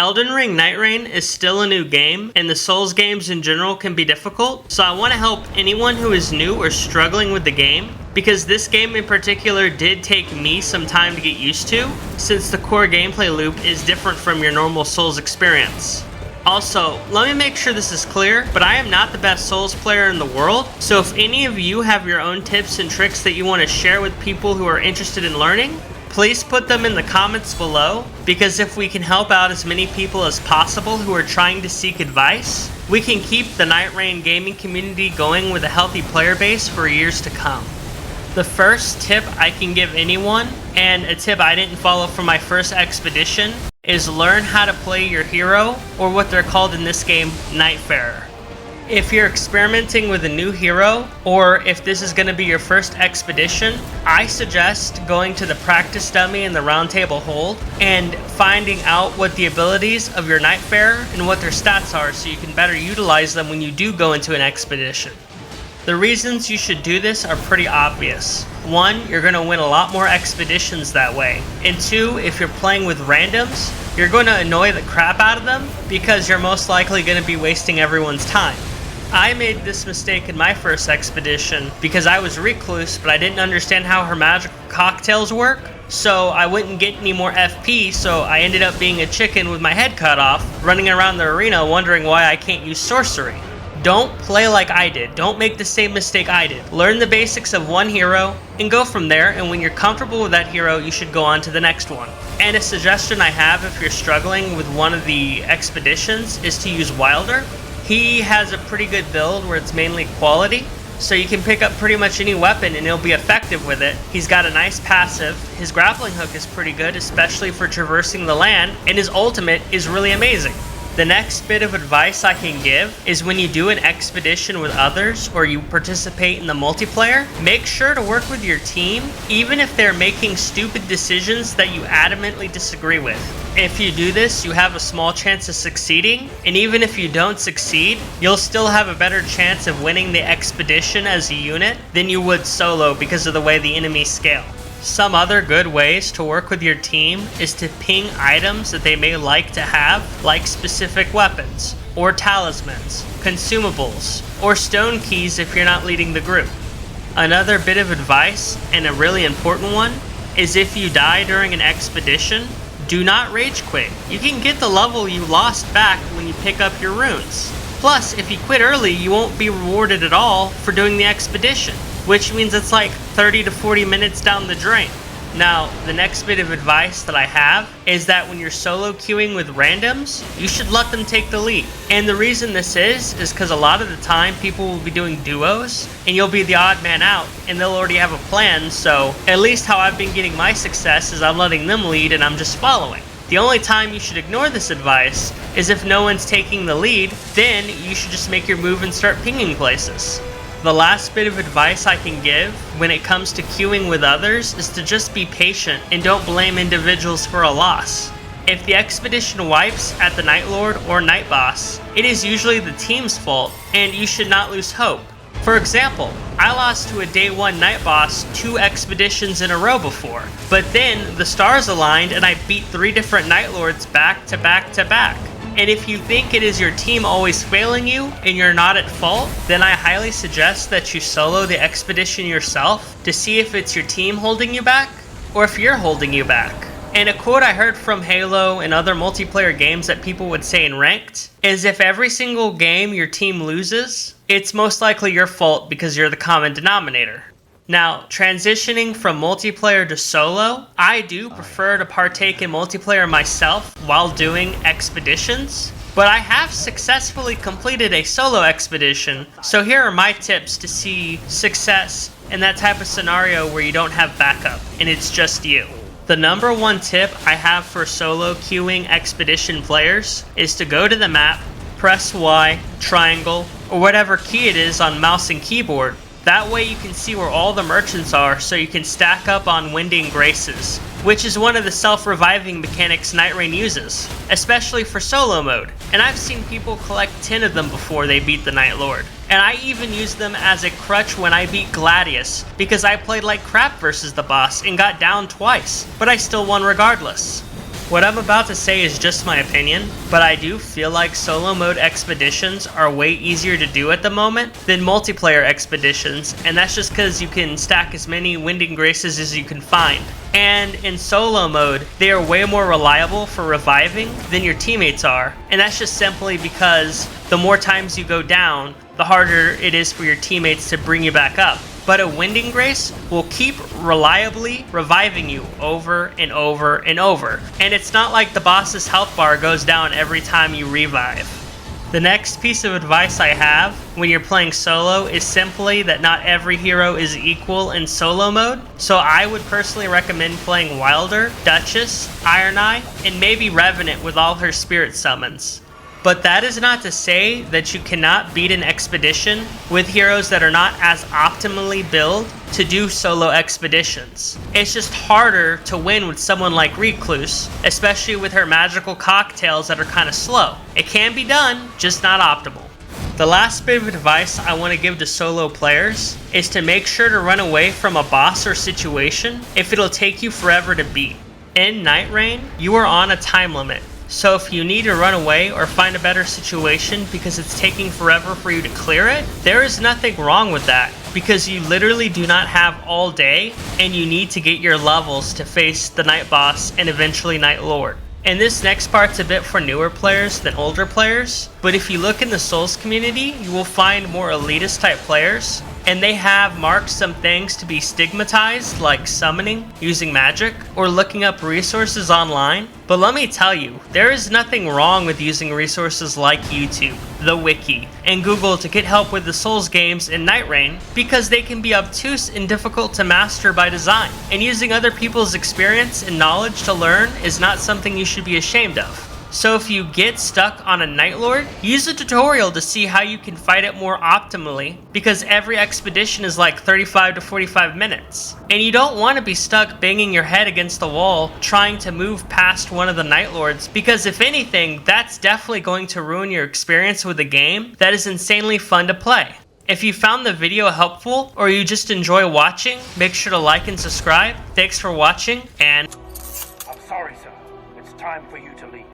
Elden Ring Nightreign is still a new game, and the Souls games in general can be difficult, so I want to help anyone who is new or struggling with the game, because this game in particular did take me some time to get used to, since the core gameplay loop is different from your normal Souls experience. Also, let me make sure this is clear, but I am not the best Souls player in the world, so if any of you have your own tips and tricks that you want to share with people who are interested in learning, please put them in the comments below, because if we can help out as many people as possible who are trying to seek advice, we can keep the Nightreign gaming community going with a healthy player base for years to come. The first tip I can give anyone, and a tip I didn't follow from my first expedition, is learn how to play your hero, or what they're called in this game, Nightfarer. If you're experimenting with a new hero, or if this is going to be your first expedition, I suggest going to the practice dummy in the round table hold and finding out what the abilities of your Nightfarer and what their stats are so you can better utilize them when you do go into an expedition. The reasons you should do this are pretty obvious. 1, you're going to win a lot more expeditions that way. And 2, if you're playing with randoms, you're going to annoy the crap out of them because you're most likely going to be wasting everyone's time. I made this mistake in my first expedition because I was recluse, but I didn't understand how her magical cocktails work, so I wouldn't get any more FP, so I ended up being a chicken with my head cut off, running around the arena wondering why I can't use sorcery. Don't play like I did. Don't make the same mistake I did. Learn the basics of one hero and go from there, and when you're comfortable with that hero, you should go on to the next one. And a suggestion I have if you're struggling with one of the expeditions is to use Wilder. He has a pretty good build where it's mainly quality, so you can pick up pretty much any weapon and he'll be effective with it. He's got a nice passive, his grappling hook is pretty good, especially for traversing the land, and his ultimate is really amazing. The next bit of advice I can give is when you do an expedition with others or you participate in the multiplayer, make sure to work with your team even if they're making stupid decisions that you adamantly disagree with. If you do this, you have a small chance of succeeding, and even if you don't succeed, you'll still have a better chance of winning the expedition as a unit than you would solo because of the way the enemies scale. Some other good ways to work with your team is to ping items that they may like to have, like specific weapons, or talismans, consumables, or stone keys if you're not leading the group. Another bit of advice, and a really important one, is if you die during an expedition, do not rage quit. You can get the level you lost back when you pick up your runes. Plus, if you quit early, you won't be rewarded at all for doing the expedition, which means it's like 30 to 40 minutes down the drain. Now, the next bit of advice that I have is that when you're solo queuing with randoms, you should let them take the lead. And the reason this is because a lot of the time people will be doing duos, and you'll be the odd man out, and they'll already have a plan, so at least how I've been getting my success is I'm letting them lead and I'm just following. The only time you should ignore this advice is if no one's taking the lead, then you should just make your move and start pinging places. The last bit of advice I can give when it comes to queuing with others is to just be patient and don't blame individuals for a loss. If the expedition wipes at the Night Lord or Night Boss, it is usually the team's fault and you should not lose hope. For example, I lost to a day 1 Night Boss 2 expeditions in a row before, but then the stars aligned and I beat 3 different Night Lords back to back to back. And if you think it is your team always failing you and you're not at fault, then I highly suggest that you solo the expedition yourself to see if it's your team holding you back or if you're holding you back. And a quote I heard from Halo and other multiplayer games that people would say in ranked is if every single game your team loses, it's most likely your fault because you're the common denominator. Now, transitioning from multiplayer to solo, I do prefer to partake in multiplayer myself while doing expeditions, but I have successfully completed a solo expedition, so here are my tips to see success in that type of scenario where you don't have backup and it's just you. The number 1 tip I have for solo queuing expedition players is to go to the map, press Y, triangle, or whatever key it is on mouse and keyboard. That way you can see where all the merchants are so you can stack up on Winding Graces, which is one of the self-reviving mechanics Nightreign uses, especially for solo mode, and I've seen people collect 10 of them before they beat the Night Lord. And I even used them as a crutch when I beat Gladius, because I played like crap versus the boss and got down twice, but I still won regardless. What I'm about to say is just my opinion, but I do feel like solo mode expeditions are way easier to do at the moment than multiplayer expeditions, and that's just because you can stack as many Winding Graces as you can find. And in solo mode, they are way more reliable for reviving than your teammates are, and that's just simply because the more times you go down, the harder it is for your teammates to bring you back up. But a Winding Grace will keep reliably reviving you over and over and over. And it's not like the boss's health bar goes down every time you revive. The next piece of advice I have when you're playing solo is simply that not every hero is equal in solo mode. So I would personally recommend playing Wilder, Duchess, Iron Eye, and maybe Revenant with all her spirit summons. But that is not to say that you cannot beat an expedition with heroes that are not as optimally built to do solo expeditions. It's just harder to win with someone like Recluse, especially with her magical cocktails that are kind of slow. It can be done, just not optimal. The last bit of advice I want to give to solo players is to make sure to run away from a boss or situation if it'll take you forever to beat. In Nightreign, you are on a time limit. So if you need to run away or find a better situation because it's taking forever for you to clear it, there is nothing wrong with that, because you literally do not have all day and you need to get your levels to face the Night Boss and eventually Night Lord. And this next part's a bit for newer players than older players, but if you look in the Souls community, you will find more elitist type players, and they have marked some things to be stigmatized, like summoning, using magic, or looking up resources online. But let me tell you, there is nothing wrong with using resources like YouTube, the Wiki, and Google to get help with the Souls games in Nightreign, because they can be obtuse and difficult to master by design. And using other people's experience and knowledge to learn is not something you should be ashamed of. So if you get stuck on a Night Lord, use a tutorial to see how you can fight it more optimally, because every expedition is like 35 to 45 minutes. And you don't want to be stuck banging your head against the wall trying to move past one of the Night Lords, because if anything, that's definitely going to ruin your experience with a game that is insanely fun to play. If you found the video helpful, or you just enjoy watching, make sure to like and subscribe. Thanks for watching, and I'm sorry, sir. It's time for you